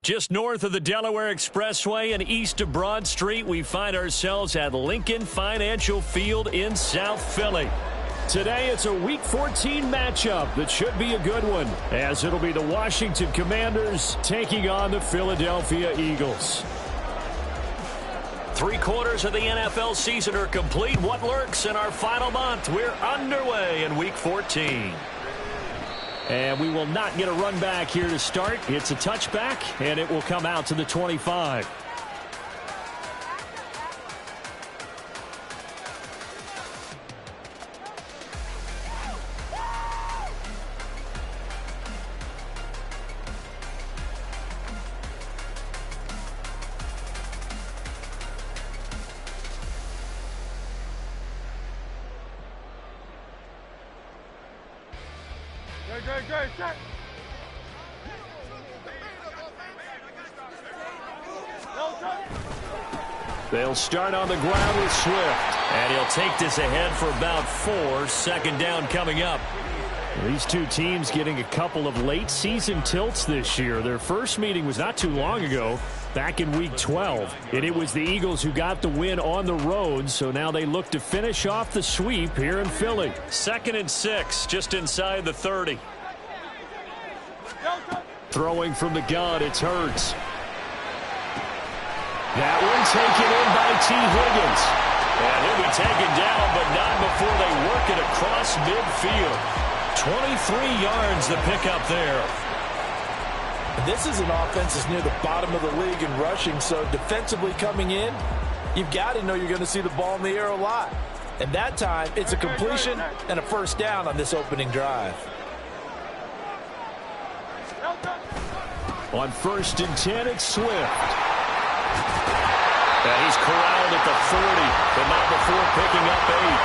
Just north of the Delaware Expressway and east of Broad Street, we find ourselves at Lincoln Financial Field in South Philly. Today, it's a Week 14 matchup that should be a good one, as it'll be the Washington Commanders taking on the Philadelphia Eagles. 3/4 of the NFL season are complete. What lurks in our final month? We're underway in Week 14. And we will not get a run back here to start. It's a touchback, and it will come out to the 25. They'll start on the ground with Swift. And he'll take this ahead for about 4. Second down coming up. These two teams getting a couple of late season tilts this year. Their first meeting was not too long ago, back in Week 12. And it was the Eagles who got the win on the road, so now they look to finish off the sweep here in Philly. 2nd and 6, just inside the 30. Throwing from the gun, it's Hurts. That one taken in by T. Higgins. And he'll be taken down, but not before they work it across midfield. 23 yards to pick up there. This is an offense that's near the bottom of the league in rushing, so defensively coming in, you've got to know you're going to see the ball in the air a lot. And that time, it's a completion and a first down on this opening drive. On 1st and 10, it's Swift. And he's corralled at the 40, but not before picking up 8.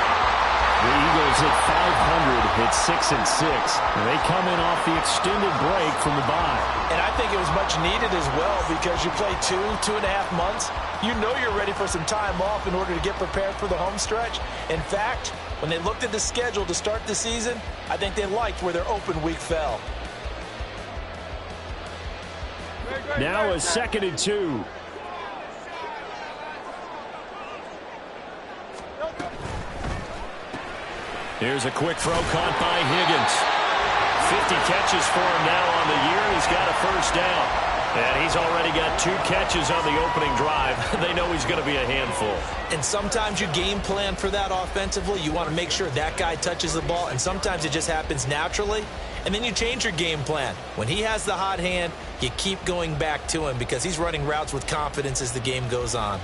The Eagles at 500 at 6 and 6. And they come in off the extended break from the bye. And I think it was much needed as well, because you play 2.5 months. You know you're ready for some time off in order to get prepared for the home stretch. In fact, when they looked at the schedule to start the season, I think they liked where their open week fell. Now a 2nd and 2. Here's a quick throw caught by Higgins. 50 catches for him now on the year. He's got a first down. And he's already got 2 catches on the opening drive. They know he's going to be a handful. And sometimes you game plan for that offensively. You want to make sure that guy touches the ball. And sometimes it just happens naturally. And then you change your game plan. When he has the hot hand, you keep going back to him because he's running routes with confidence as the game goes on.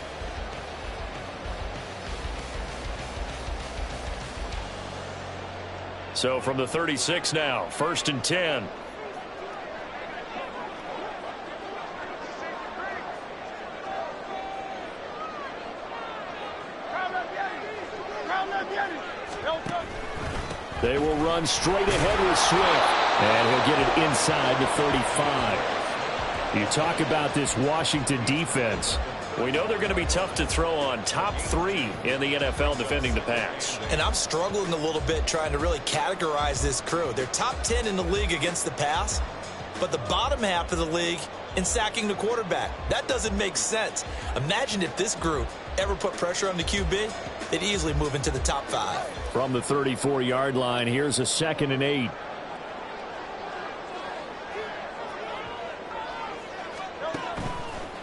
So from the 36 now, 1st and 10. They will run straight ahead with Swift. And he'll get it inside the 35. You talk about this Washington defense. We know they're going to be tough to throw on. Top 3 in the NFL defending the pass. And I'm struggling a little bit trying to really categorize this crew. They're top 10 in the league against the pass, but the bottom half of the league in sacking the quarterback. That doesn't make sense. Imagine if this group ever put pressure on the QB, they'd easily move into the top 5. From the 34-yard line, here's a 2nd and 8.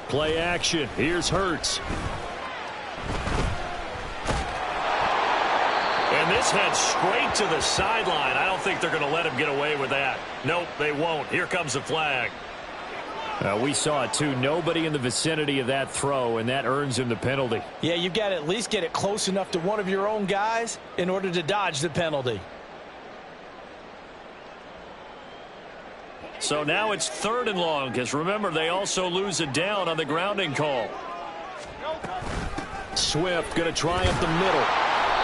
Play action. Here's Hurts. And this heads straight to the sideline. I don't think they're going to let him get away with that. Nope, they won't. Here comes the flag. We saw it, too. Nobody in the vicinity of that throw, and that earns him the penalty. Yeah, you've got to at least get it close enough to one of your own guys in order to dodge the penalty. So now it's 3rd and long, because remember, they also lose a down on the grounding call. Swift going to try up the middle.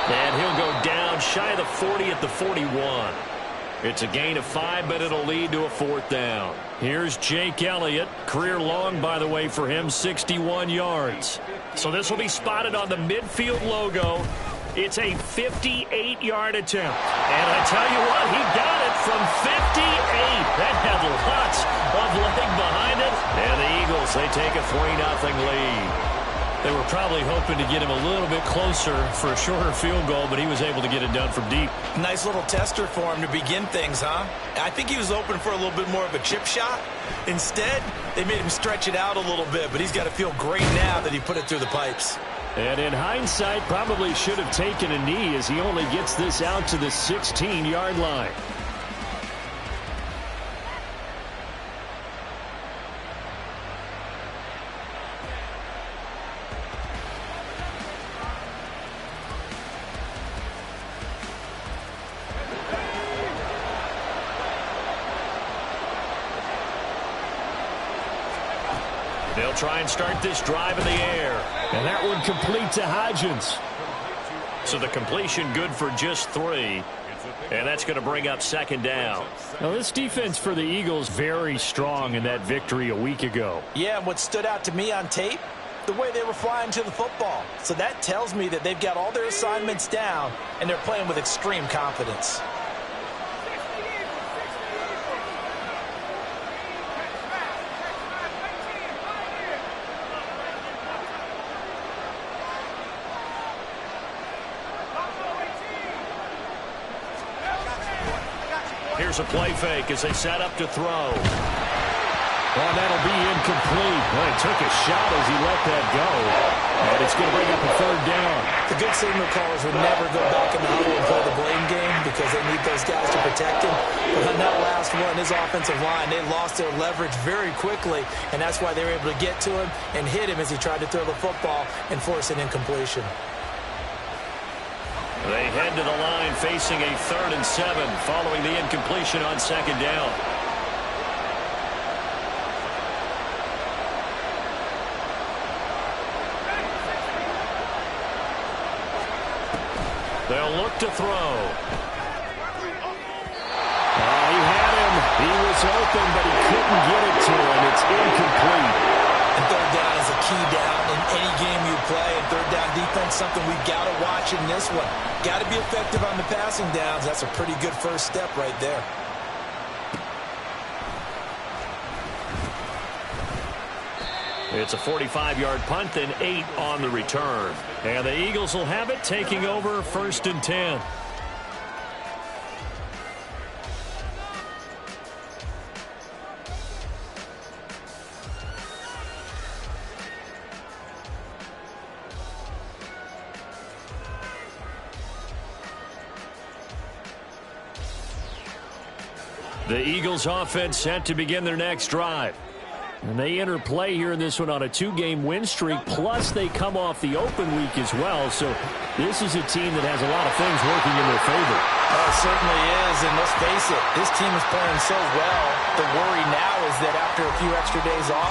And he'll go down shy of the 40 at the 41. It's a gain of 5, but it'll lead to a 4th down. Here's Jake Elliott. Career long, by the way, for him, 61 yards. So this will be spotted on the midfield logo. It's a 58-yard attempt. And I tell you what, he got it from 58. That had lots of leg behind it. And the Eagles, they take a 3-0 lead. They were probably hoping to get him a little bit closer for a shorter field goal, but he was able to get it done from deep. Nice little tester for him to begin things, huh? I think he was open for a little bit more of a chip shot. Instead, they made him stretch it out a little bit, but he's got to feel great now that he put it through the pipes. And in hindsight, probably should have taken a knee as he only gets this out to the 16-yard line. They'll try and start this drive in the air. And that one complete to Hodgins. So the completion good for just 3. And that's going to bring up 2nd down. Now this defense for the Eagles very strong in that victory a week ago. Yeah, and what stood out to me on tape, the way they were flying to the football. So that tells me that they've got all their assignments down and they're playing with extreme confidence. Here's a play fake as they set up to throw. Oh, that'll be incomplete. Well, he took a shot as he let that go. And it's going to bring up a 3rd down. The good signal callers would never go back in the huddle and play the blame game because they need those guys to protect him. But on that last one, his offensive line, they lost their leverage very quickly, and that's why they were able to get to him and hit him as he tried to throw the football and force an incompletion. They head to the line facing a 3rd and 7 following the incompletion on 2nd down. They'll look to throw. He had him. He was open, but he couldn't get it to him. It's incomplete. And 3rd down is a key down in any game you play. And 3rd down defense, something we've got to watch in this one. Got to be effective on the passing downs. That's a pretty good first step right there. It's a 45-yard punt and 8 on the return. And the Eagles will have it, taking over 1st and 10. The Eagles offense set to begin their next drive. And they enter play here in this one on a 2-game win streak, plus they come off the open week as well. So this is a team that has a lot of things working in their favor. Oh, it certainly is, and let's face it, this team is playing so well. The worry now is that after a few extra days off,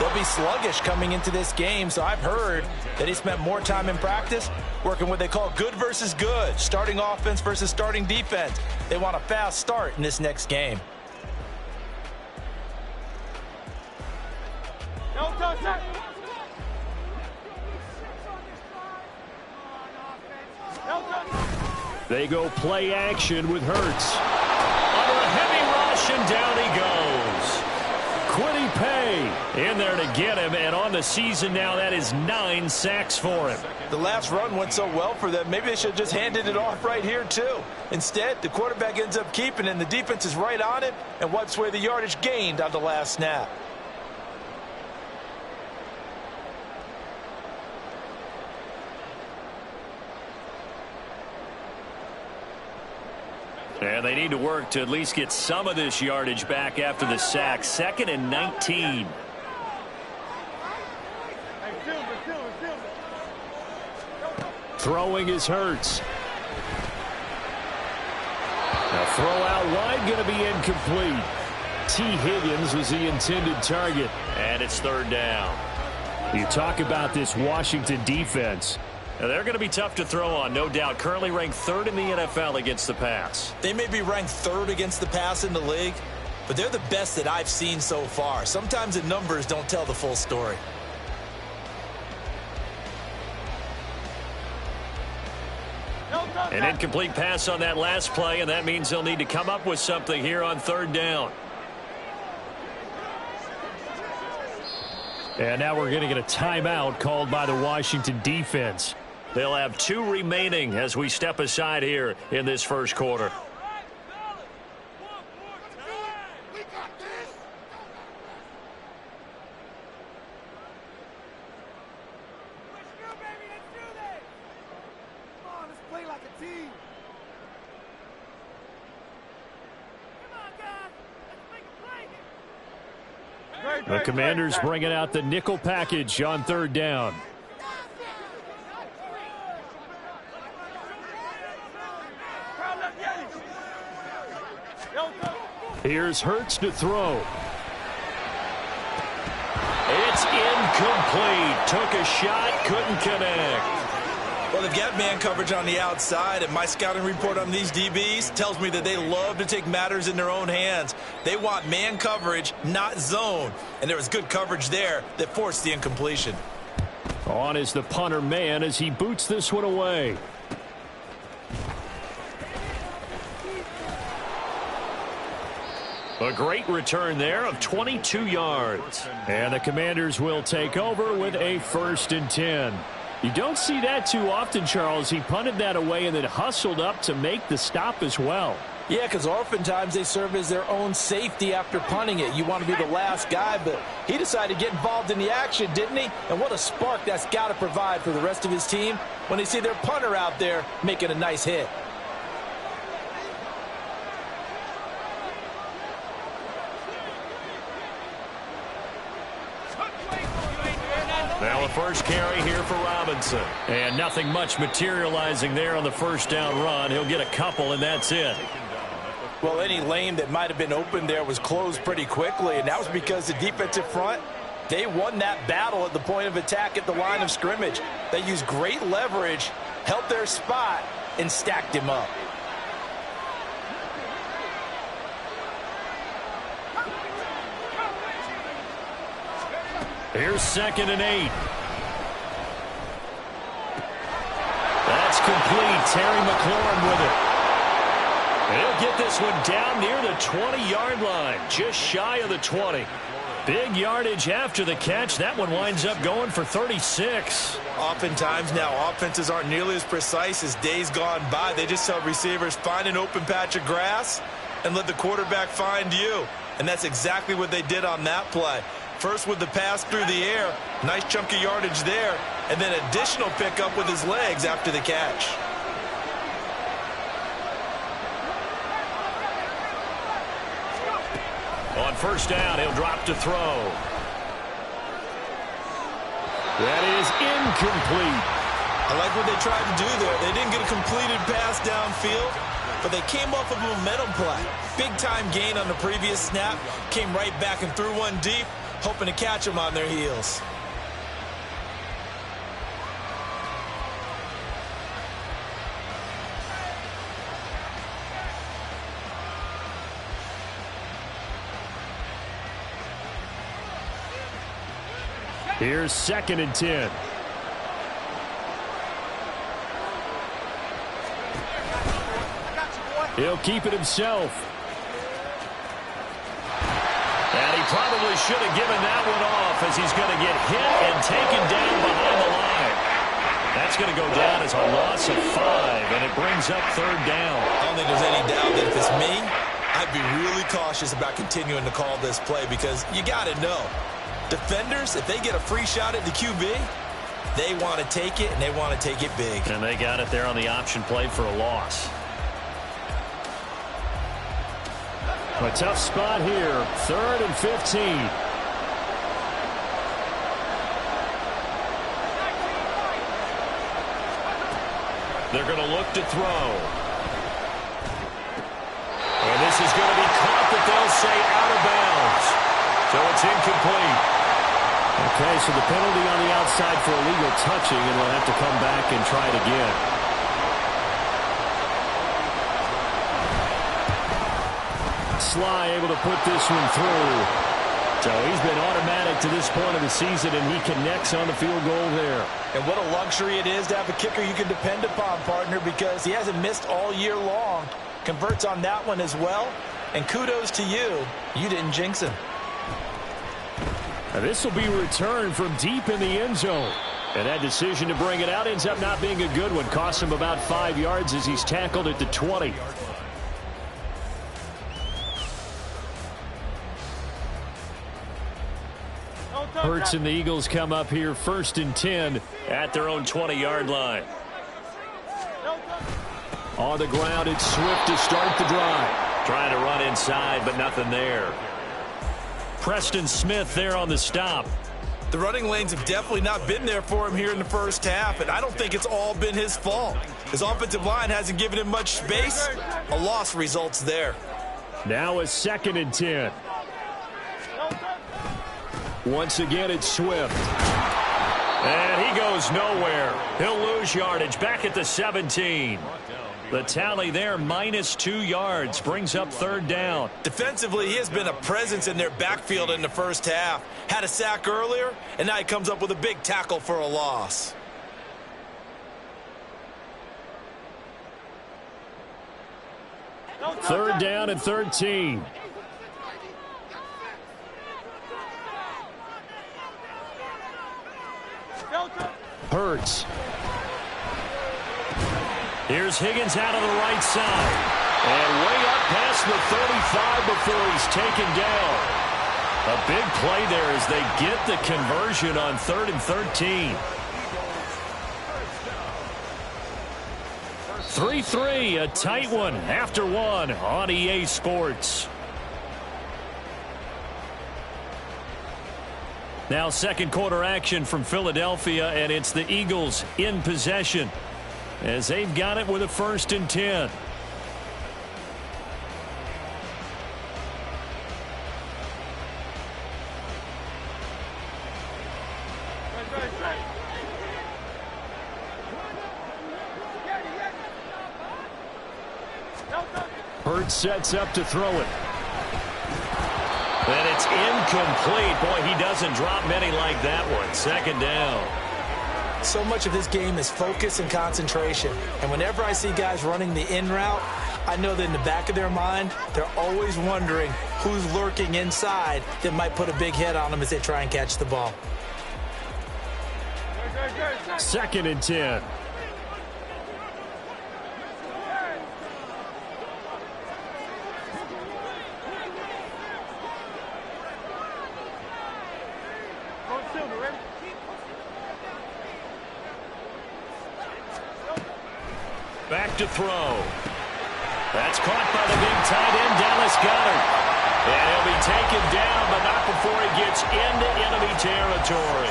they'll be sluggish coming into this game. So I've heard that he spent more time in practice working what they call good versus good, starting offense versus starting defense. They want a fast start in this next game. They go play action with Hurts. Under a heavy rush, and down he goes. Kwity Paye in there to get him, and on the season now, that is 9 sacks for him. The last run went so well for them, maybe they should have just handed it off right here, too. Instead, the quarterback ends up keeping it, and the defense is right on it and wipes away the yardage gained on the last snap. And they need to work to at least get some of this yardage back after the sack. 2nd and 19. Throwing is Hurts. Now throw out wide, going to be incomplete. T. Higgins was the intended target. And it's 3rd down. You talk about this Washington defense. Now, they're going to be tough to throw on, no doubt. Currently ranked 3rd in the NFL against the pass. They may be ranked 3rd against the pass in the league, but they're the best that I've seen so far. Sometimes the numbers don't tell the full story. An incomplete pass on that last play, and that means they'll need to come up with something here on 3rd down. And now we're going to get a timeout called by the Washington defense. They'll have 2 remaining as we step aside here in this first quarter. The Commanders bringing out the nickel package on 3rd down. Here's Hurts to throw. It's incomplete. Took a shot, couldn't connect. Well, they've got man coverage on the outside, and my scouting report on these DBs tells me that they love to take matters in their own hands. They want man coverage, not zone. And there was good coverage there that forced the incompletion. On is the punter man as he boots this one away. A great return there of 22 yards. And the Commanders will take over with a 1st and 10. You don't see that too often, Charles. He punted that away and then hustled up to make the stop as well. Yeah, because oftentimes they serve as their own safety after punting it. You want to be the last guy, but he decided to get involved in the action, didn't he? And what a spark that's got to provide for the rest of his team when they see their punter out there making a nice hit. Now a first carry here for Robinson. And nothing much materializing there on the first down run. He'll get a couple, and that's it. Well, any lane that might have been open there was closed pretty quickly, and that was because the defensive front, they won that battle at the point of attack at the line of scrimmage. They used great leverage, held their spot, and stacked him up. Here's 2nd and 8. That's complete. Terry McLaurin with it. He'll get this one down near the 20-yard line, just shy of the 20. Big yardage after the catch. That one winds up going for 36. Oftentimes now, offenses aren't nearly as precise as days gone by. They just tell receivers, find an open patch of grass and let the quarterback find you. And that's exactly what they did on that play. First with the pass through the air, nice chunk of yardage there, and then additional pickup with his legs after the catch. On first down, he'll drop to throw. That is incomplete. I like what they tried to do there. They didn't get a completed pass downfield, but they came off of a momentum play. Big-time gain on the previous snap, came right back and threw one deep, hoping to catch them on their heels. Here's 2nd and 10. He'll keep it himself. And he probably should have given that one off as he's going to get hit and taken down behind the line. That's going to go down as a loss of 5, and it brings up 3rd down. I don't think there's any doubt that if it's me, I'd be really cautious about continuing to call this play because you got to know. Defenders, if they get a free shot at the QB, they want to take it, and they want to take it big. And they got it there on the option play for a loss. A tough spot here, 3rd and 15. They're going to look to throw. And this is going to be caught, but they'll say out of bounds. So it's incomplete. Okay, so the penalty on the outside for illegal touching, and we'll have to come back and try it again. Sly able to put this one through. So he's been automatic to this point of the season, and he connects on the field goal there. And what a luxury it is to have a kicker you can depend upon, partner, because he hasn't missed all year long. Converts on that one as well. And kudos to you. You didn't jinx him. And this will be returned from deep in the end zone. And that decision to bring it out ends up not being a good one. Costs him about 5 yards as he's tackled at the 20. Hurts and the Eagles come up here 1st and 10 at their own 20-yard line. On the ground, it's Swift to start the drive. Trying to run inside, but nothing there. Preston Smith there on the stop. The running lanes have definitely not been there for him here in the first half, and I don't think it's all been his fault. His offensive line hasn't given him much space. A loss results there. Now a 2nd and 10. Once again, it's Swift. And he goes nowhere. He'll lose yardage back at the 17. The tally there, -2 yards, brings up 3rd down. Defensively, he has been a presence in their backfield in the first half. Had a sack earlier, and now he comes up with a big tackle for a loss. Third down and 13. Hurts. Here's Higgins out of the right side. And way up past the 35 before he's taken down. A big play there as they get the conversion on 3rd and 13. 3-3, a tight one after one on EA Sports. Now 2nd quarter action from Philadelphia, and it's the Eagles in possession as they've got it with a 1st and 10. Hurts sets up to throw it. And it's incomplete. Boy, he doesn't drop many like that one. 2nd down. So much of this game is focus and concentration. And whenever I see guys running the in route, I know that in the back of their mind, they're always wondering who's lurking inside that might put a big hit on them as they try and catch the ball. 2nd and 10. Back to throw. That's caught by the big tight end, Dallas Goedert. And he'll be taken down, but not before he gets into enemy territory.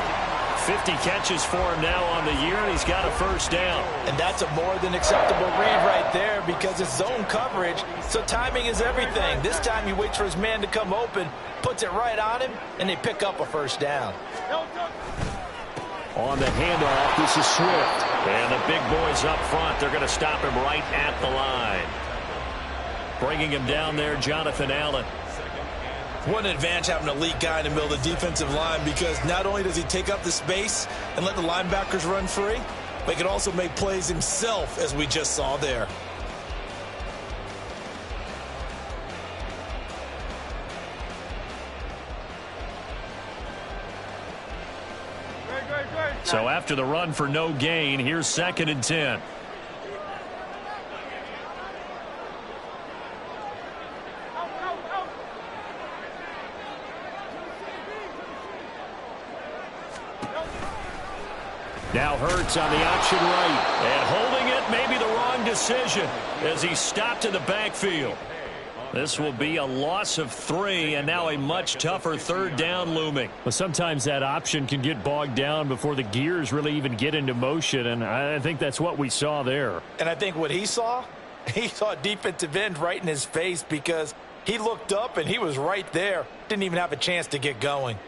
50 catches for him now on the year, and he's got a 1st down. And that's a more than acceptable read right there because it's zone coverage, so timing is everything. This time he waits for his man to come open, puts it right on him, and they pick up a 1st down. On the handoff, this is Swift. And the big boys up front, they're going to stop him right at the line. Bringing him down there, Jonathan Allen. What an advantage having an elite guy in the middle of the defensive line because not only does he take up the space and let the linebackers run free, but he can also make plays himself, as we just saw there. So after the run for no gain, here's 2nd and 10. Now Hurts on the option right. And holding it, maybe the wrong decision as he stopped in the backfield. This will be a loss of 3, and now a much tougher 3rd down looming. Well, sometimes that option can get bogged down before the gears really even get into motion, and I think that's what we saw there. And I think what he saw a defensive end right in his face because he looked up and he was right there. Didn't even have a chance to get going.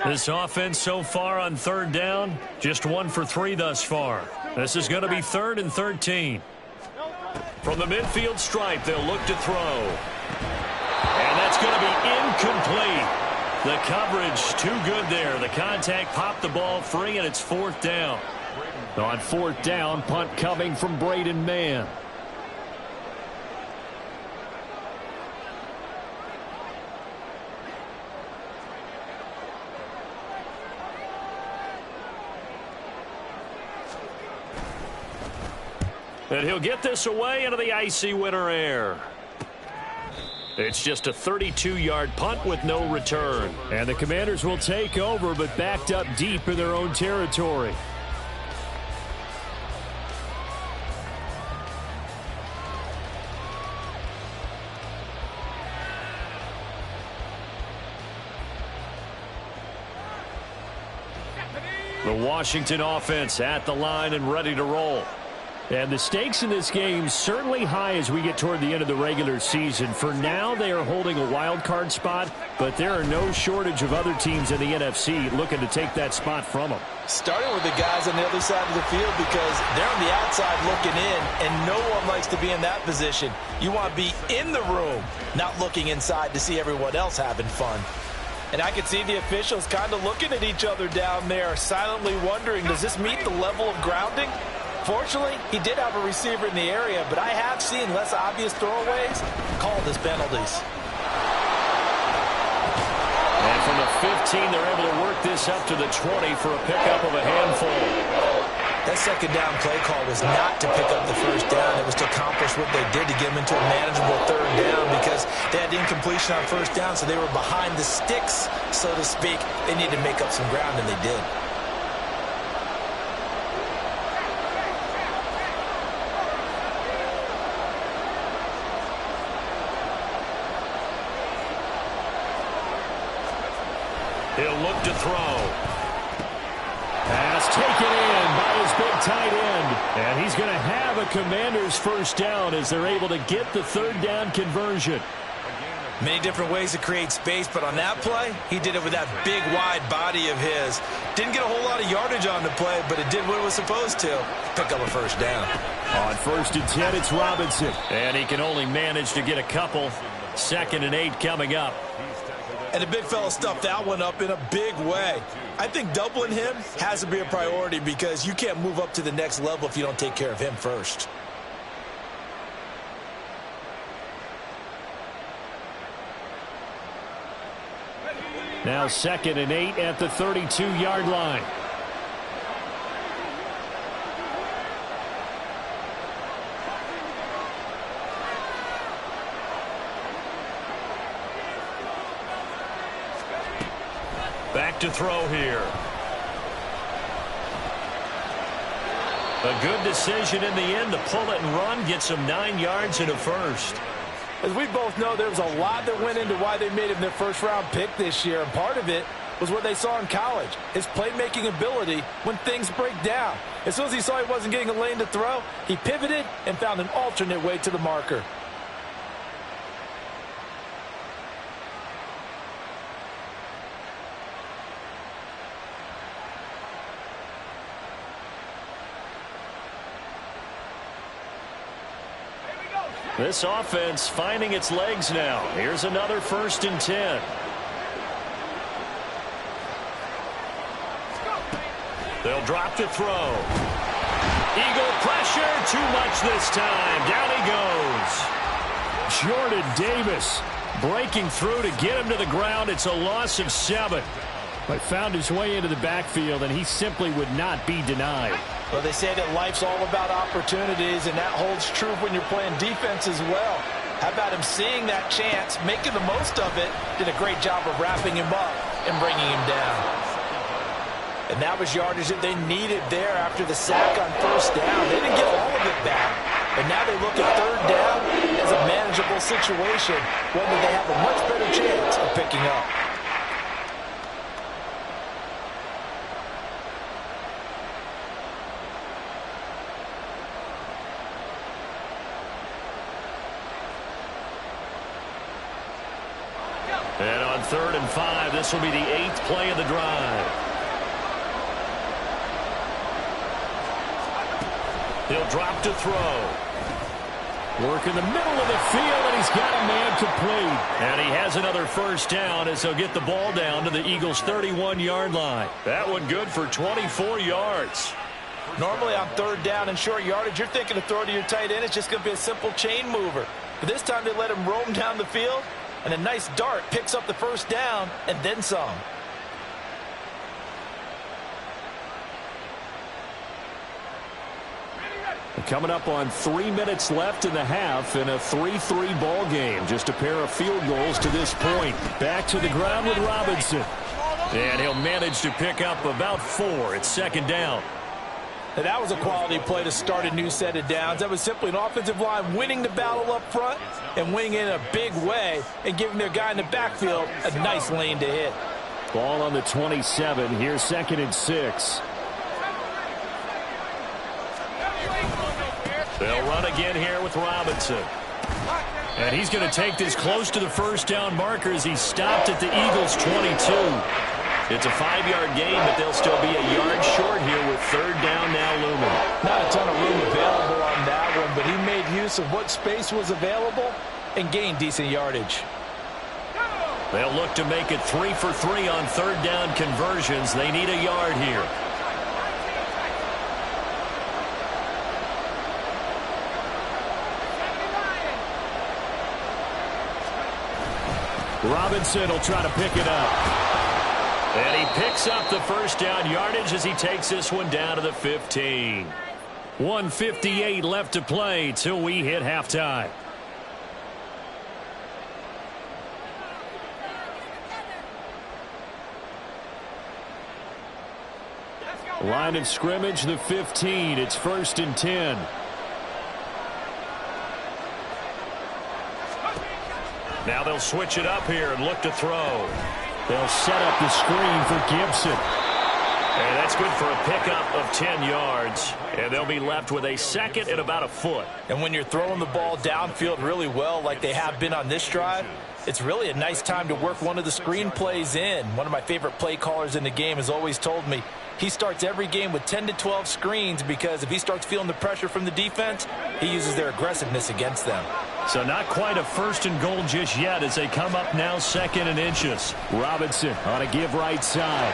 This offense so far on 3rd down, just 1 for 3 thus far. This is going to be 3rd and 13. From the midfield stripe, they'll look to throw. And that's going to be incomplete. The coverage too good there. The contact popped the ball free, and it's 4th down. On 4th down, punt coming from Braden Mann. And he'll get this away into the icy winter air. It's just a 32-yard punt with no return. And the Commanders will take over, but backed up deep in their own territory. The Washington offense at the line and ready to roll. And the stakes in this game certainly high as we get toward the end of the regular season. For now, they are holding a wild card spot, but there are no shortage of other teams in the NFC looking to take that spot from them. Starting with the guys on the other side of the field because they're on the outside looking in, and no one likes to be in that position. You want to be in the room, not looking inside to see everyone else having fun. And I could see the officials kind of looking at each other down there, silently wondering, does this meet the level of grounding? Fortunately, he did have a receiver in the area, but I have seen less obvious throwaways called as penalties. And from the 15, they're able to work this up to the 20 for a pickup of a handful. That second down play call was not to pick up the first down. It was to accomplish what they did to get them into a manageable third down because they had incompletion on first down, so they were behind the sticks, so to speak. They needed to make up some ground, and they did. He'll look to throw. Pass taken in by his big tight end. And he's going to have a Commanders first down as they're able to get the third down conversion. Many different ways to create space, but on that play, he did it with that big, wide body of his. Didn't get a whole lot of yardage on the play, but it did what it was supposed to. Pick up a first down. On 1st and 10, it's Robinson. And he can only manage to get a couple. 2nd and 8 coming up. And the big fella stuffed that one up in a big way. I think doubling him has to be a priority because you can't move up to the next level if you don't take care of him first. Now 2nd and 8 at the 32-yard line. Back to throw here. A good decision in the end to pull it and run, get some 9 yards and a first. As we both know, there was a lot that went into why they made him their first-round pick this year, and part of it was what they saw in college, his playmaking ability when things break down. As soon as he saw he wasn't getting a lane to throw, he pivoted and found an alternate way to the marker. This offense finding its legs now. Here's another 1st and 10. They'll drop to throw. Eagle pressure, too much this time. Down he goes. Jordan Davis breaking through to get him to the ground. It's a loss of 7. But found his way into the backfield, and he simply would not be denied. Well, they say that life's all about opportunities, and that holds true when you're playing defense as well. How about him seeing that chance, making the most of it, did a great job of wrapping him up and bringing him down. And that was yardage that they needed there after the sack on first down. They didn't get all of it back, but now they look at third down as a manageable situation, one that they have a much better chance of picking up. And on 3rd and 5, this will be the 8th play of the drive. He'll drop to throw. Work in the middle of the field, and he's got a man complete. And he has another first down as he'll get the ball down to the Eagles' 31-yard line. That one good for 24 yards. Normally on third down and short yardage, you're thinking to throw to your tight end. It's just going to be a simple chain mover. But this time they let him roam down the field. And a nice dart picks up the first down and then some. Coming up on 3 minutes left in the half in a 3-3 ball game. Just a pair of field goals to this point. Back to the ground with Robinson. And he'll manage to pick up about 4. It's second down. Now that was a quality play to start a new set of downs. That was simply an offensive line winning the battle up front and winning in a big way and giving their guy in the backfield a nice lane to hit. Ball on the 27. Here's 2nd and 6. They'll run again here with Robinson. And he's going to take this close to the first down marker as he stopped at the Eagles' 22. It's a 5-yard gain, but they'll still be a yard short here with 3rd down now looming. Not a ton of room available on that one, but he made use of what space was available and gained decent yardage. They'll look to make it 3 for 3 on 3rd down conversions. They need a yard here. Robinson will try to pick it up. And he picks up the first down yardage as he takes this one down to the 15. 1:58 left to play till we hit halftime. Line of scrimmage, the 15. It's 1st and 10. Now they'll switch it up here and look to throw. They'll set up the screen for Gibson. And that's good for a pickup of 10 yards. And they'll be left with a 2nd and about a foot. And when you're throwing the ball downfield really well like they have been on this drive, it's really a nice time to work one of the screen plays in. One of my favorite play callers in the game has always told me he starts every game with 10 to 12 screens because if he starts feeling the pressure from the defense, he uses their aggressiveness against them. So not quite a 1st and goal just yet as they come up now 2nd and inches. Robinson on a give right side.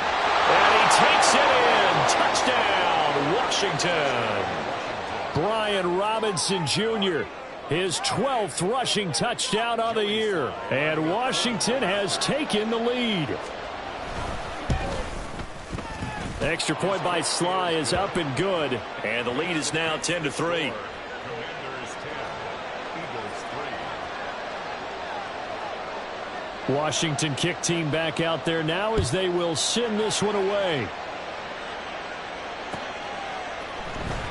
And he takes it in. Touchdown, Washington. Brian Robinson Jr., his 12th rushing touchdown of the year. And Washington has taken the lead. Extra point by Sly is up and good. And the lead is now 10-3. Washington kick team back out there now as they will send this one away.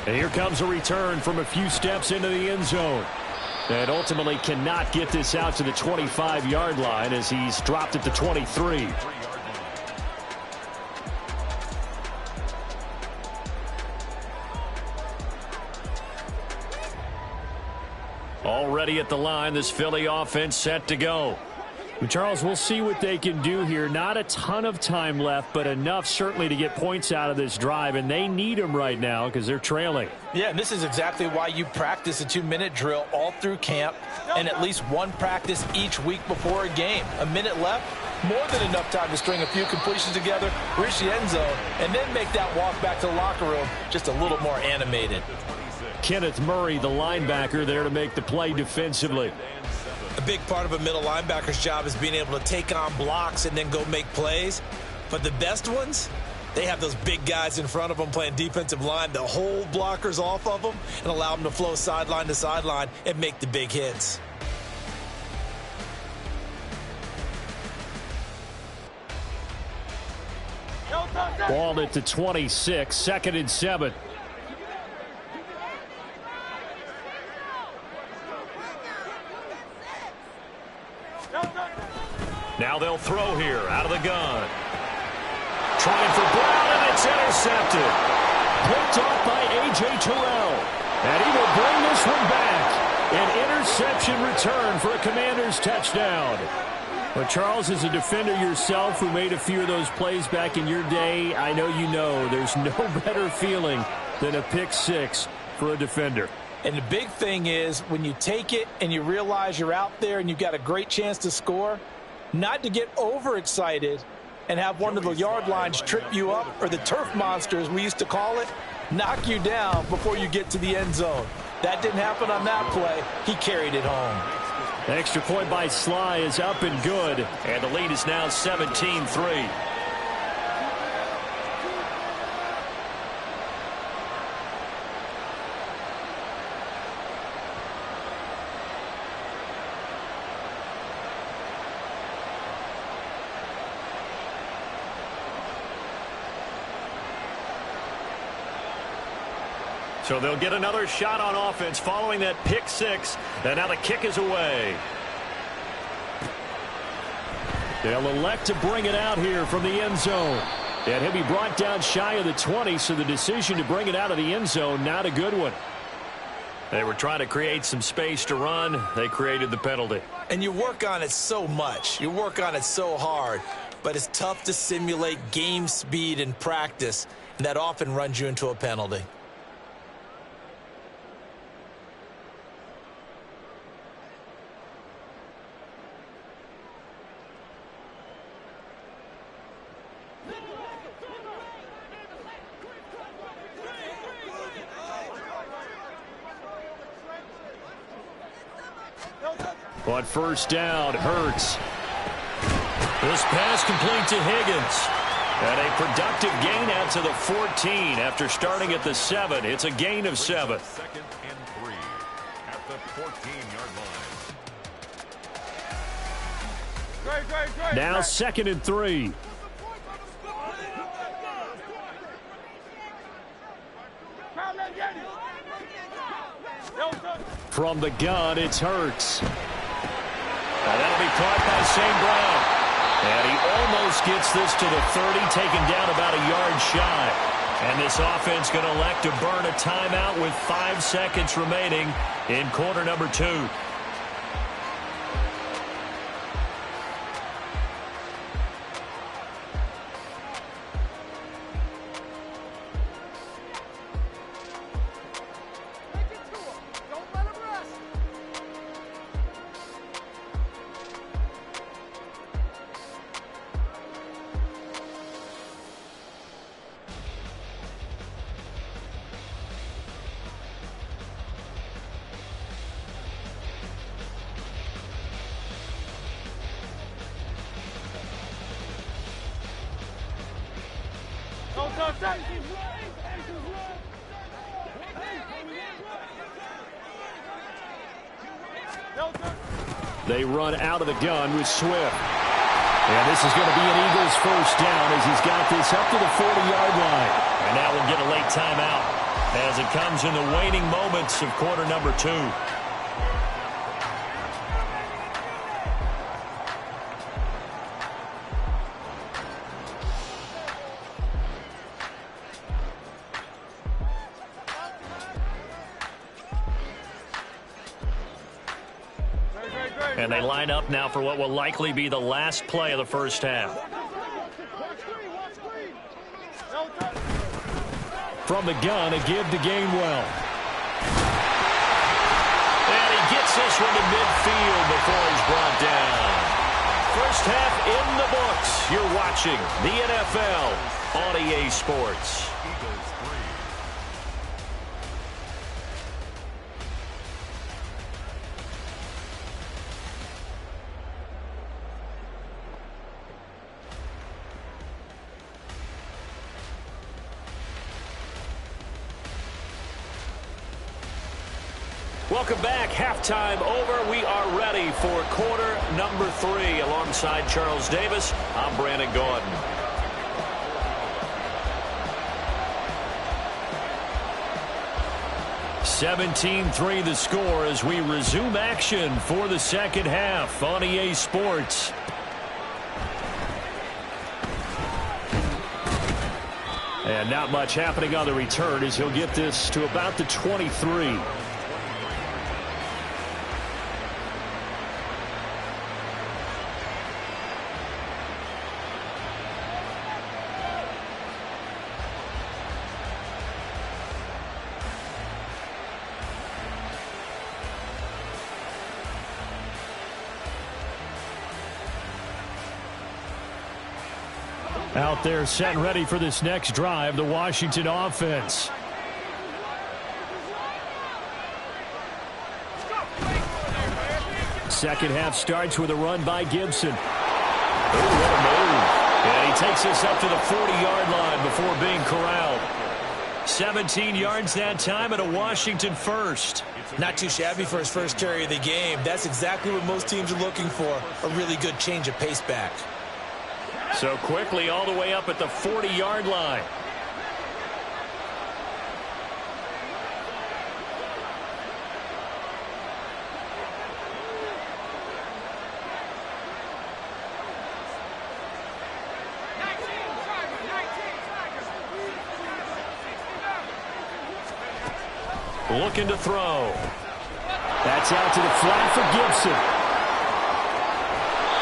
And here comes a return from a few steps into the end zone. And ultimately cannot get this out to the 25-yard line as he's dropped at the 23. Already at the line, this Philly offense set to go. Charles, we'll see what they can do here. Not a ton of time left, but enough certainly to get points out of this drive, and they need them right now because they're trailing. Yeah, and this is exactly why you practice a 2-minute drill all through camp and at least one practice each week before a game. A minute left, more than enough time to string a few completions together, reach the end zone, and then make that walk back to the locker room just a little more animated. Kenneth Murray, the linebacker, there to make the play defensively. A big part of a middle linebacker's job is being able to take on blocks and then go make plays. But the best ones, they have those big guys in front of them playing defensive line to hold blockers off of them and allow them to flow sideline to sideline and make the big hits. Ball at the 26, 2nd and 7. Now they'll throw here out of the gun. Trying for Brown, and it's intercepted. Picked off by A.J. Terrell. And he will bring this one back. An interception return for a Commanders touchdown. But Charles, as a defender yourself who made a few of those plays back in your day, I know you know there's no better feeling than a pick six for a defender. And the big thing is when you take it and you realize you're out there and you've got a great chance to score, not to get overexcited and have one of the yard lines trip you up, or the turf monsters we used to call it, knock you down before you get to the end zone. That didn't happen on that play. He carried it home. The extra point by Sly is up and good, and the lead is now 17-3. So they'll get another shot on offense following that pick six. And now the kick is away. They'll elect to bring it out here from the end zone. And he'll be brought down shy of the 20, so the decision to bring it out of the end zone, not a good one. They were trying to create some space to run. They created the penalty. And you work on it so much. You work on it so hard. But it's tough to simulate game speed in practice. And that often runs you into a penalty. On first down, Hurts. This pass complete to Higgins. And a productive gain out to the 14 after starting at the 7. It's a gain of 7. 2nd and 3 at the 14-yard line. Now 2nd and 3. From the gun, it's Hurts. And that'll be caught by St. Brown. And he almost gets this to the 30, taken down about a yard shy. And this offense going to elect to burn a timeout with 5 seconds remaining in quarter number 2. They run out of the gun with Swift. And this is going to be an Eagles first down as he's got this up to the 40-yard line. And now we'll get a late timeout as it comes in the waning moments of quarter number 2. And they line up now for what will likely be the last play of the first half. From the gun, a give to Gainwell. And he gets this one to midfield before he's brought down. First half in the books. You're watching the NFL on EA Sports. Welcome back. Halftime over. We are ready for quarter number 3. Alongside Charles Davis, I'm Brandon Gaudin. (17-3) the score as we resume action for the second half on EA Sports. And not much happening on the return as he'll get this to about the 23. Out there set and ready for this next drive, the Washington offense. Second half starts with a run by Gibson. Oh, what a move. And he takes us up to the 40-yard line before being corralled. 17 yards that time and a Washington first. Not too shabby for his first carry of the game. That's exactly what most teams are looking for, a really good change of pace back. So quickly all the way up at the 40-yard line. looking to throw. That's out to the flat for Gibson.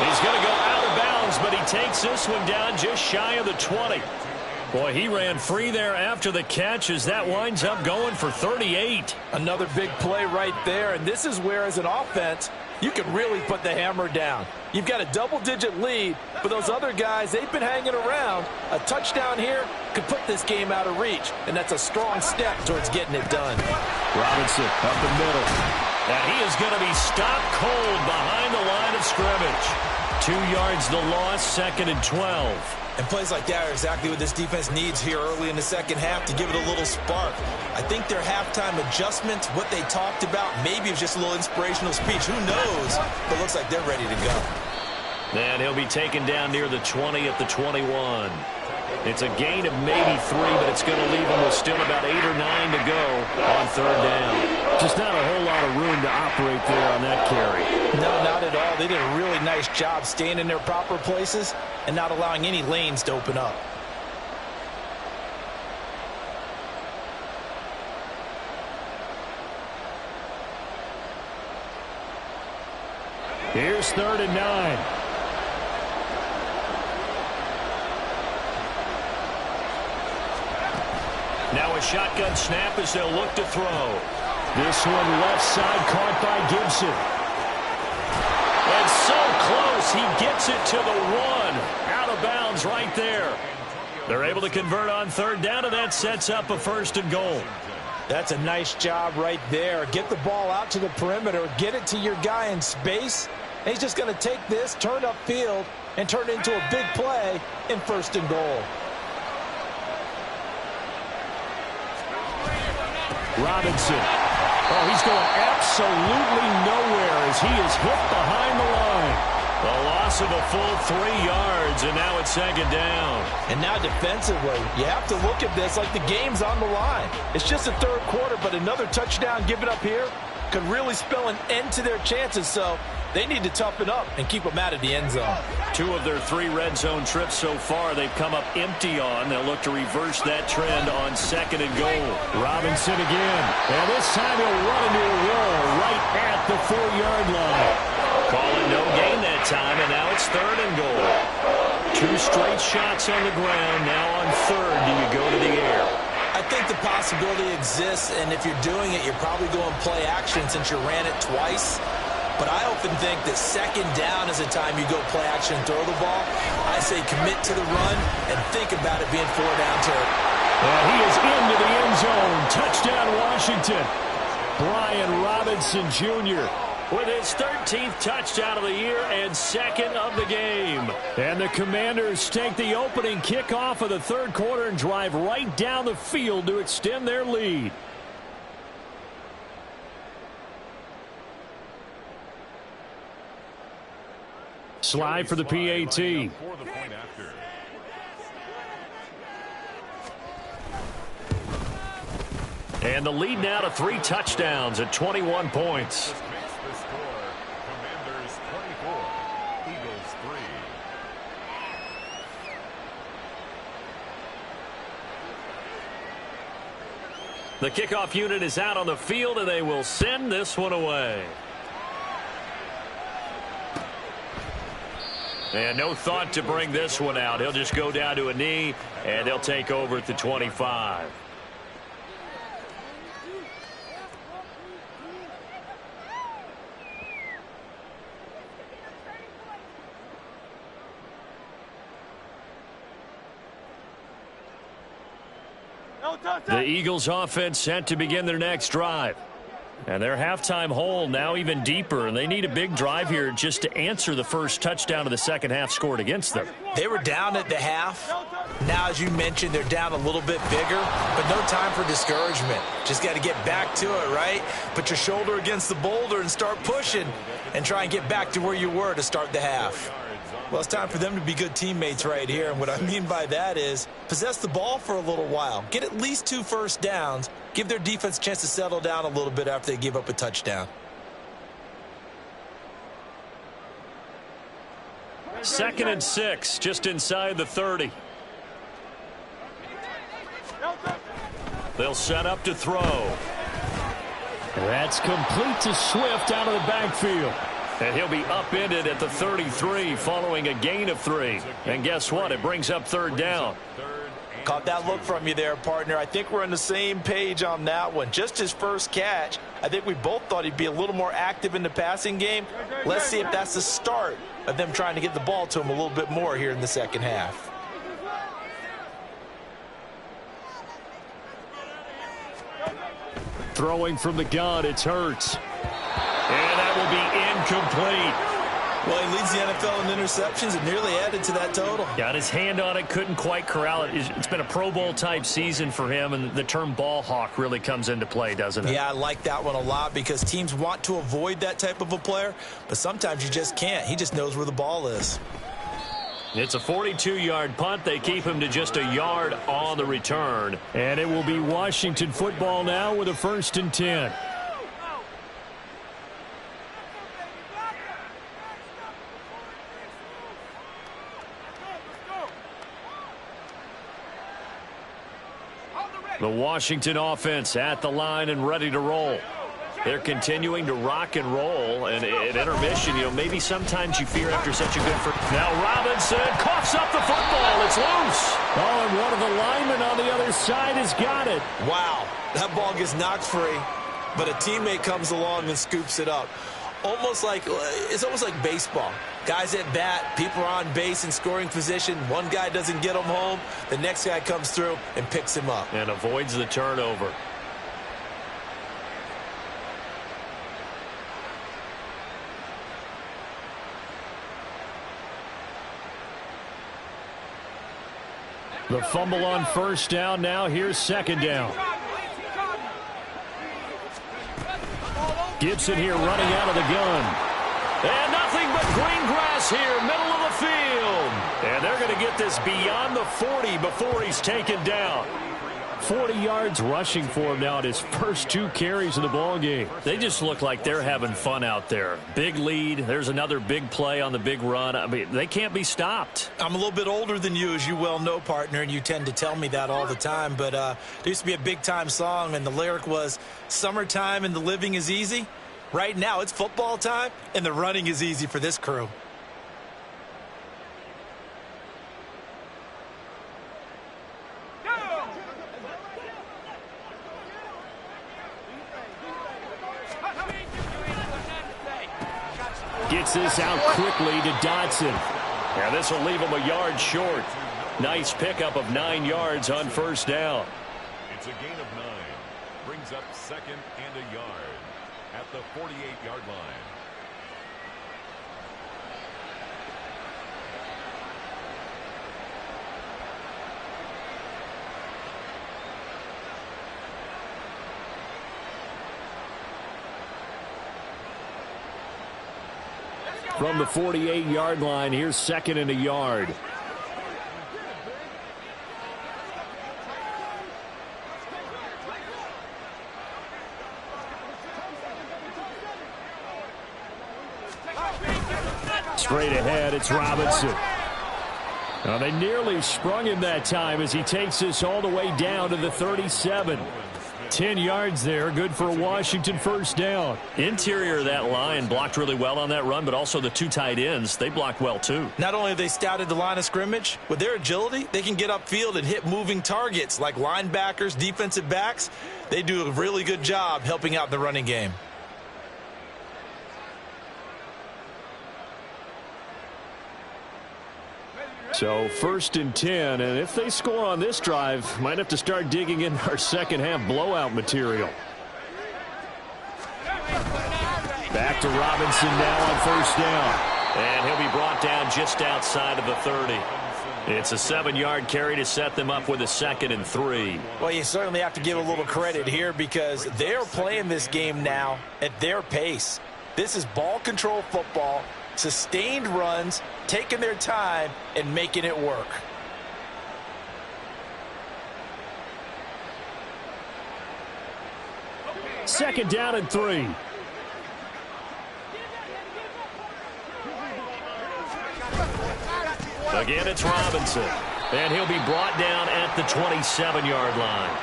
He's going to go out of bounds, but he takes this one down just shy of the 20. Boy, he ran free there after the catch as that winds up going for 38. Another big play right there, and this is where, as an offense, you can really put the hammer down. You've got a double-digit lead, but those other guys, they've been hanging around. A touchdown here could put this game out of reach, and that's a strong step towards getting it done. Robinson up the middle. And he is going to be stopped cold behind the line of scrimmage. 2 yards the loss, 2nd and 12. And plays like that are exactly what this defense needs here early in the second half to give it a little spark. I think their halftime adjustments, what they talked about, maybe it was just a little inspirational speech. Who knows? But it looks like they're ready to go. And he'll be taken down near the 20 at the 21. It's a gain of maybe 3, but it's going to leave them with still about 8 or 9 to go on 3rd down. Just not a whole lot of room to operate there on that carry. No, not at all. They did a really nice job staying in their proper places and not allowing any lanes to open up. Here's 3rd and 9. Now a shotgun snap as they'll look to throw. This one left side caught by Gibson. And so close, he gets it to the 1. Out of bounds right there. They're able to convert on 3rd down, and that sets up a 1st and goal. That's a nice job right there. Get the ball out to the perimeter, get it to your guy in space. And he's just going to take this, turn upfield, and turn it into a big play in 1st and goal. Robinson. Oh, he's going absolutely nowhere as he is hit behind the line. The loss of a full 3 yards, and now it's 2nd down. And now defensively, you have to look at this like the game's on the line. It's just the 3rd quarter, but another touchdown given up here could really spell an end to their chances, so they need to toughen up and keep them out of the end zone. 2 of their 3 red zone trips so far they've come up empty on. They'll look to reverse that trend on 2nd and goal. Robinson again. And this time he'll run into a roll right at the 4-yard line. Calling no gain that time, and now it's 3rd and goal. 2 straight shots on the ground. Now on 3rd, do you go to the air? I think the possibility exists, and if you're doing it, you're probably going play action since you ran it twice. But I often think that 2nd down is the time you go play action and throw the ball. I say commit to the run and think about it being 4 down territory. And he is into the end zone. Touchdown, Washington. Brian Robinson Jr. with his 13th touchdown of the year and 2nd of the game. And the Commanders take the opening kickoff of the 3rd quarter and drive right down the field to extend their lead. Slide for the PAT. And the lead now to 3 touchdowns at 21 points. Commanders 24, Eagles 3. The kickoff unit is out on the field, and they will send this one away. And no thought to bring this one out. He'll just go down to a knee, and they'll take over at the 25. The Eagles offense set to begin their next drive. And their halftime hole now even deeper, and they need a big drive here just to answer the first touchdown of the second half scored against them. They were down at the half. Now, as you mentioned, they're down a little bit bigger, but no time for discouragement. Just got to get back to it, right? Put your shoulder against the boulder and start pushing and try and get back to where you were to start the half. Well, it's time for them to be good teammates right here, and what I mean by that is possess the ball for a little while. Get at least 2 first downs. Give their defense a chance to settle down a little bit after they give up a touchdown. 2nd and 6, just inside the 30. They'll set up to throw. That's complete to Swift out of the backfield. And he'll be upended at the 33 following a gain of 3. And guess what? It brings up third down. Caught that look from you there, partner. I think we're on the same page on that one. Just his first catch. I think we both thought he'd be a little more active in the passing game. Let's see if that's the start of them trying to get the ball to him a little bit more here in the second half. Throwing from the gun, it's Hurts. And that will be incomplete. Well, he leads the NFL in interceptions and nearly added to that total. Got his hand on it, couldn't quite corral it. It's been a Pro Bowl-type season for him, and the term ball hawk really comes into play, doesn't it? Yeah, I like that one a lot because teams want to avoid that type of a player, but sometimes you just can't. He just knows where the ball is. It's a 42-yard punt. They keep him to just a yard on the return. And it will be Washington football now with a 1st and 10. The Washington offense at the line and ready to roll. They're continuing to rock and roll, and at intermission, maybe sometimes you fear after such a good first. Now Robinson coughs up the football. It's loose. Oh, and one of the linemen on the other side has got it. Wow, that ball gets knocked free, but a teammate comes along and scoops it up. It's almost like baseball. Guys at bat, people are on base in scoring position. One guy doesn't get him home. The next guy comes through and picks him up. And avoids the turnover. The fumble on first down. Now here's second down. Gibson here running out of the gun. And nothing but green grass here, middle of the field. And they're going to get this beyond the 40 before he's taken down. 40 yards rushing for him now at his first 2 carries of the ball game. They just look like they're having fun out there. Big lead. There's another big play on the big run. I mean, they can't be stopped. I'm a little bit older than you, as you well know, partner, and you tend to tell me that all the time. But there used to be a big-time song, and the lyric was, "Summertime and the living is easy." Right now, it's football time, and the running is easy for this crew. Gets this out quickly to Dotson. And this will leave him a yard short. Nice pickup of 9 yards on first down. It's a gain of 9. Brings up 2nd and a yard at the 48-yard line. From the 48-yard line, here's 2nd and a yard. Straight ahead, it's Robinson. Now they nearly sprung him that time as he takes this all the way down to the 37. 10 yards there, good for a Washington first down. Interior of that line blocked really well on that run, but also the 2 tight ends, they blocked well too. Not only have they scouted the line of scrimmage, with their agility, they can get upfield and hit moving targets like linebackers, defensive backs. They do a really good job helping out the running game. So 1st and 10, and if they score on this drive, might have to start digging in our second half blowout material. Back to Robinson now on first down. And he'll be brought down just outside of the 30. It's a 7-yard carry to set them up with a 2nd and 3. Well, you certainly have to give a little credit here because they're playing this game now at their pace. This is ball control football. Sustained runs, taking their time, and making it work. Second down and 3. Again, it's Robinson. And he'll be brought down at the 27-yard line.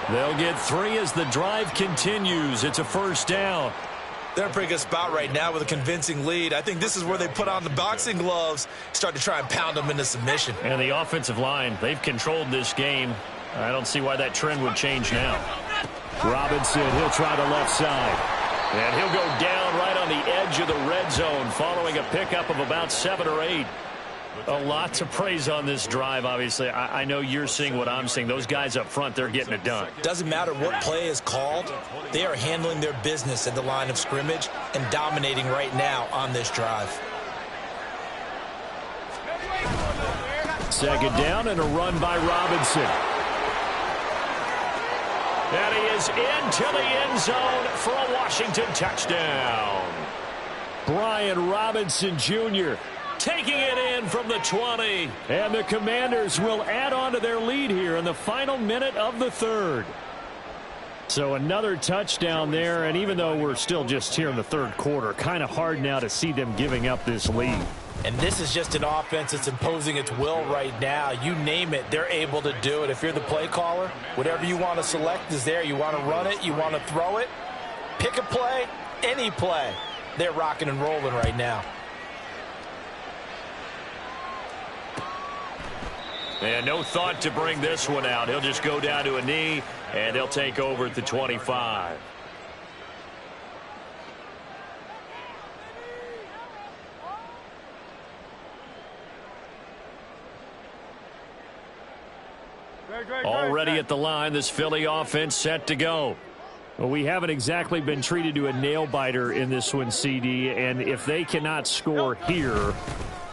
They'll get 3 as the drive continues. It's a first down. They're in a pretty good spot right now with a convincing lead. I think this is where they put on the boxing gloves, start to try and pound them into submission. And the offensive line, they've controlled this game. I don't see why that trend would change now. Robinson, he'll try the left side. And he'll go down right on the edge of the red zone following a pickup of about 7 or 8. A lot to praise on this drive, obviously. I know you're seeing what I'm seeing. Those guys up front, they're getting it done. Doesn't matter what play is called. They are handling their business at the line of scrimmage and dominating right now on this drive. Second down and a run by Robinson. And he is into the end zone for a Washington touchdown. Brian Robinson Jr. taking it in from the 20. And the Commanders will add on to their lead here in the final minute of the third. So another touchdown there, and even though we're still just here in the third quarter, kind of hard now to see them giving up this lead. And this is just an offense that's imposing its will right now. You name it, they're able to do it. If you're the play caller, whatever you want to select is there. You want to run it, you want to throw it, pick a play, any play. They're rocking and rolling right now. And no thought to bring this one out. He'll just go down to a knee, and they'll take over at the 25. Already at the line, this Philly offense set to go. Well, we haven't exactly been treated to a nail-biter in this one, CD, and if they cannot score here,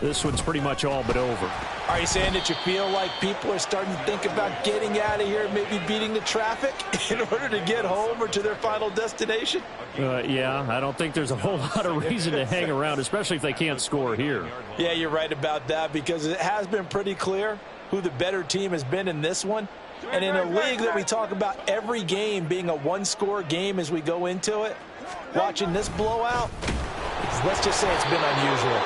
this one's pretty much all but over. Are you saying that you feel like people are starting to think about getting out of here, maybe beating the traffic in order to get home or to their final destination? Yeah, I don't think there's a whole lot of reason to hang around, especially if they can't score here. Yeah, you're right about that, because it has been pretty clear who the better team has been in this one. And in a league that we talk about every game being a one-score game as we go into it, watching this blowout, let's just say it's been unusual.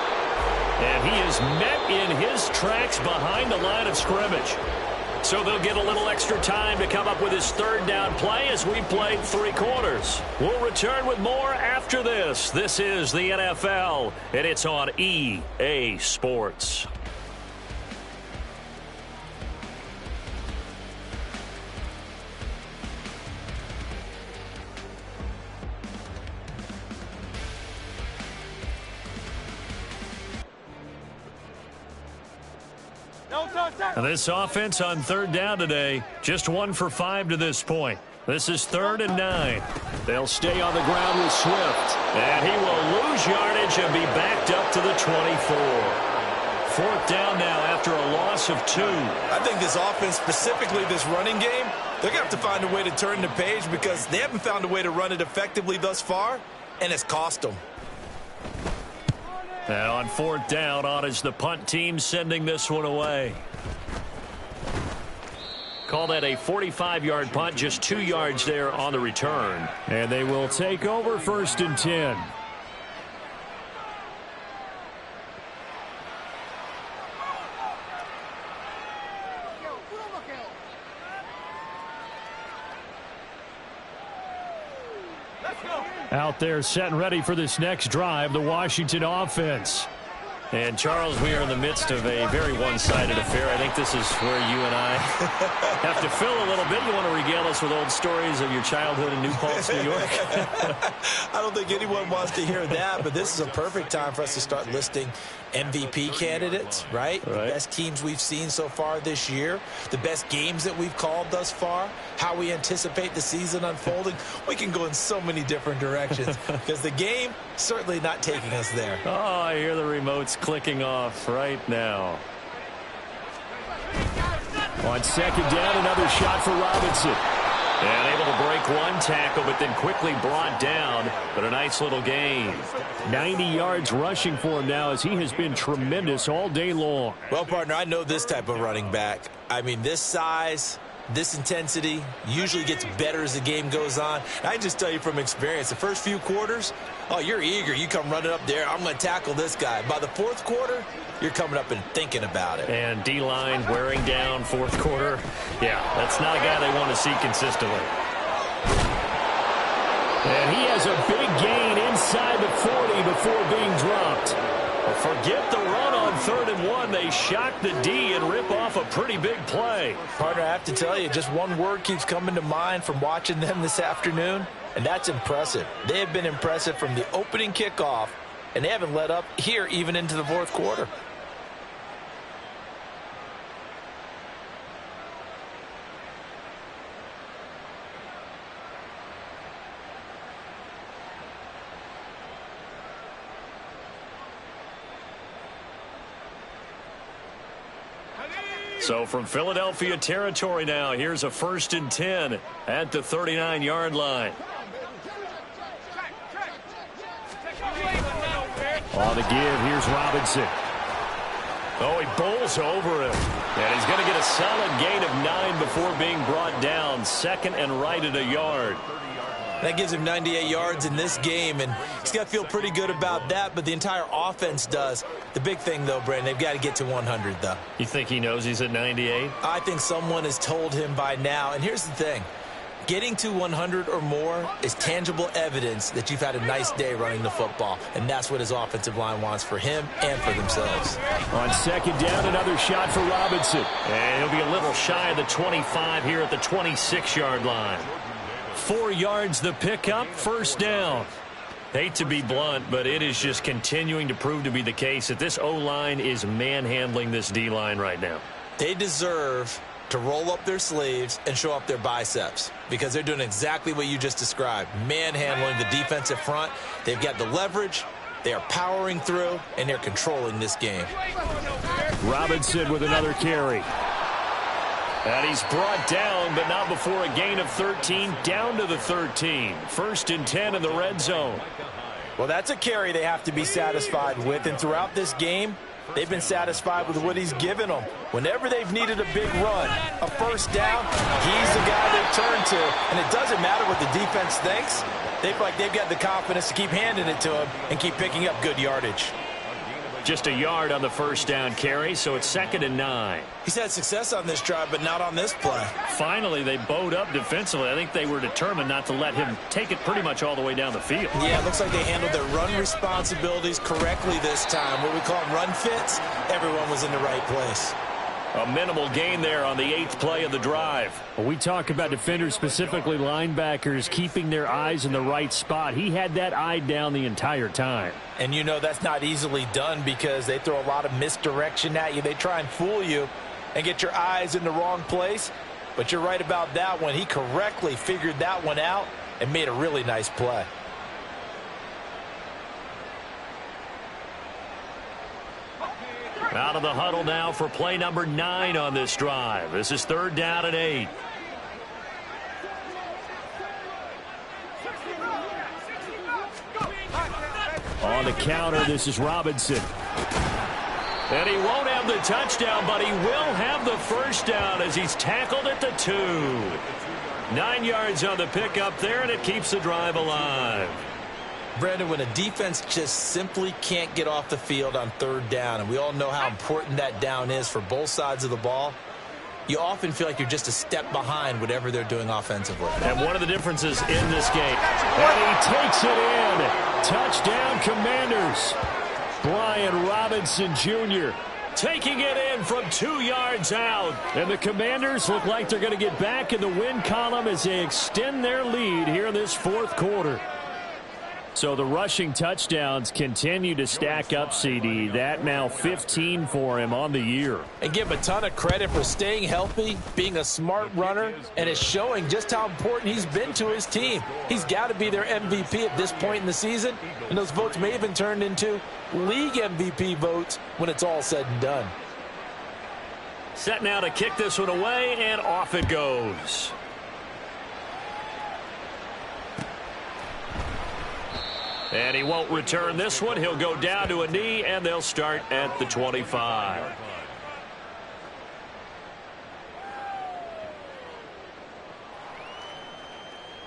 And he is met in his tracks behind the line of scrimmage. So they'll get a little extra time to come up with his third down play as we played 3 quarters. We'll return with more after this. This is the NFL, and it's on EA Sports. This offense on third down today, just 1 for 5 to this point. This is 3rd and 9. They'll stay on the ground with Swift. And he will lose yardage and be backed up to the 24. 4th down now after a loss of 2. I think this offense, specifically this running game, they're going to have to find a way to turn the page because they haven't found a way to run it effectively thus far, and it's cost them. And on 4th down, on is the punt team sending this one away. Call that a 45-yard punt, just 2 yards there on the return. And they will take over 1st and 10. Out there set and ready for this next drive, the Washington offense. And, Charles, we are in the midst of a very one-sided affair. I think this is where you and I have to fill a little bit. You want to regale us with old stories of your childhood in New Paltz, New York? I don't think anyone wants to hear that, but this is a perfect time for us to start listing MVP candidates, right? The best teams we've seen so far this year, the best games that we've called thus far, how we anticipate the season unfolding. We can go in so many different directions because the game certainly not taking us there. Oh, I hear the remotes clicking off right now. On 2nd down, another shot for Robinson. And able to break one tackle, but then quickly brought down. But a nice little gain. 90 yards rushing for him now as he has been tremendous all day long. Well, partner, I know this type of running back. I mean, this size, This intensity usually gets better as the game goes on. I can just tell you from experience, the first few quarters, oh, you're eager. You come running up there, I'm going to tackle this guy. By the fourth quarter, you're coming up and thinking about it. And D-line wearing down fourth quarter. Yeah, that's not a guy they want to see consistently. And he has a big gain inside the 40 before being dropped. Forget the run on 3rd and 1. They shock the D and rip off a pretty big play. Partner, I have to tell you, just one word keeps coming to mind from watching them this afternoon, and that's impressive. They have been impressive from the opening kickoff, and they haven't let up here even into the fourth quarter. So from Philadelphia territory now, here's a 1st and 10 at the 39-yard line. On the give, here's Robinson. Oh, he bowls over him. And he's going to get a solid gain of 9 before being brought down. 2nd and right at a yard. That gives him 98 yards in this game, and he's got to feel pretty good about that, but the entire offense does. The big thing, though, Brandon, they've got to get to 100, though. You think he knows he's at 98? I think someone has told him by now, and here's the thing. Getting to 100 or more is tangible evidence that you've had a nice day running the football, and that's what his offensive line wants for him and for themselves. On 2nd down, another shot for Robinson. And he'll be a little shy of the 25 here at the 26-yard line. 4 yards the pickup, 1st down. Hate to be blunt, but it is just continuing to prove to be the case that this O-line is manhandling this D-line right now. They deserve to roll up their sleeves and show up their biceps because they're doing exactly what you just described, manhandling the defensive front. They've got the leverage, they are powering through, and they're controlling this game. Robinson with another carry. And he's brought down, but not before a gain of 13, down to the 13. 1st and 10 in the red zone. Well, that's a carry they have to be satisfied with, and throughout this game, they've been satisfied with what he's given them. Whenever they've needed a big run, a 1st down, he's the guy they turn to. And it doesn't matter what the defense thinks. They feel like they've got the confidence to keep handing it to him and keep picking up good yardage. Just a yard on the 1st down carry, so it's 2nd and 9. He's had success on this drive, but not on this play. Finally, they bowed up defensively. I think they were determined not to let him take it pretty much all the way down the field. Yeah, it looks like they handled their run responsibilities correctly this time. What we call run fits, everyone was in the right place. A minimal gain there on the 8th play of the drive. Well, we talk about defenders, specifically linebackers, keeping their eyes in the right spot. He had that eye down the entire time. And you know that's not easily done because they throw a lot of misdirection at you. They try and fool you and get your eyes in the wrong place. But you're right about that one. He correctly figured that one out and made a really nice play. Out of the huddle now for play number 9 on this drive. This is 3rd down and 8. On the counter, this is Robinson. And he won't have the touchdown, but he will have the 1st down as he's tackled at the 2. 9 yards on the pickup there, and it keeps the drive alive. Brandon, when a defense just simply can't get off the field on 3rd down, and we all know how important that down is for both sides of the ball, you often feel like you're just a step behind whatever they're doing offensively. And one of the differences in this game, and he takes it in. Touchdown, Commanders. Brian Robinson Jr. taking it in from 2 yards out. And the Commanders look like they're going to get back in the win column as they extend their lead here in this 4th quarter. So the rushing touchdowns continue to stack up, CD. That now 15 for him on the year. And give him a ton of credit for staying healthy, being a smart runner, and it's showing just how important he's been to his team. He's got to be their MVP at this point in the season, and those votes may even turn into league MVP votes when it's all said and done. Set now to kick this one away, and off it goes. And he won't return this one. He'll go down to a knee, and they'll start at the 25.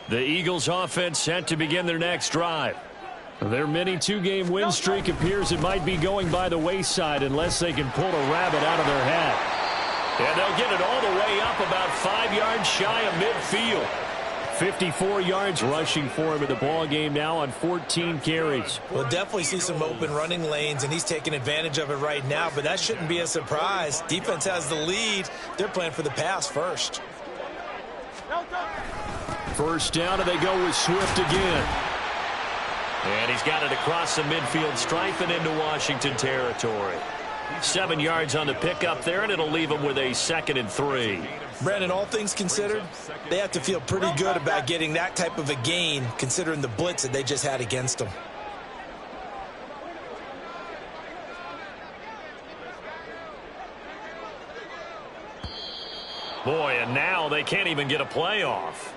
The Eagles offense set to begin their next drive. Their mini two-game win streak appears it might be going by the wayside unless they can pull a rabbit out of their hat. And they'll get it all the way up about 5 yards shy of midfield. 54 yards rushing for him in the ball game now on 14 carries. We'll definitely see some open running lanes, and he's taking advantage of it right now, but that shouldn't be a surprise. Defense has the lead. They're playing for the pass first. First down, and they go with Swift again. And he's got it across the midfield stripe and into Washington territory. 7 yards on the pickup there, and it'll leave him with a 2nd and 3. Brandon, all things considered, they have to feel pretty good about getting that type of a gain, considering the blitz that they just had against them. Boy, and now they can't even get a playoff.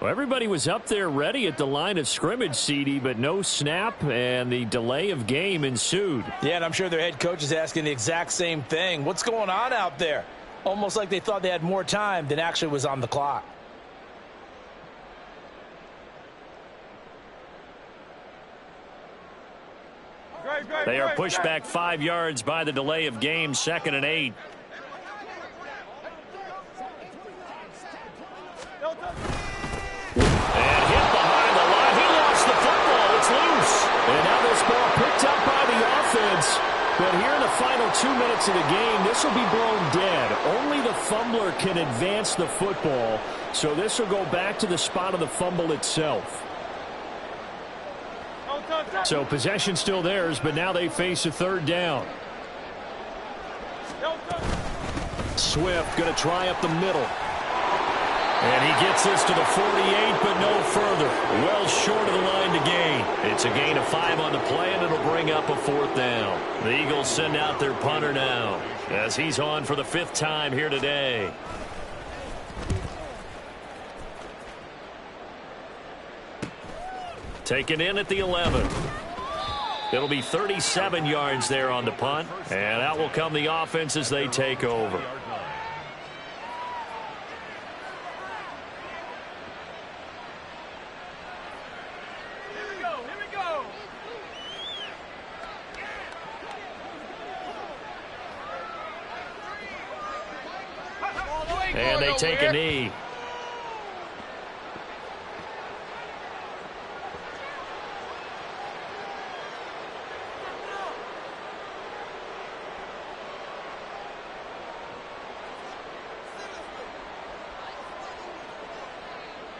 Well, everybody was up there ready at the line of scrimmage, CD, but no snap, and the delay of game ensued. Yeah, and I'm sure their head coach is asking the exact same thing. What's going on out there? Almost like they thought they had more time than actually was on the clock. They are pushed back 5 yards by the delay of game, 2nd and 8. And hit behind the line. He lost the football. It's loose. And now this ball picked up by the offense. But here in the final 2 minutes of the game, this will be blown dead. Only the fumbler can advance the football. So this will go back to the spot of the fumble itself. So possession still theirs, but now they face a 3rd down. Swift going to try up the middle. And he gets this to the 48, but no further. Well short of the line to gain. It's a gain of 5 on the play, and it'll bring up a 4th down. The Eagles send out their punter now, as he's on for the 5th time here today. Taken in at the 11. It'll be 37 yards there on the punt, and out will come the offense as they take over. And they take a knee.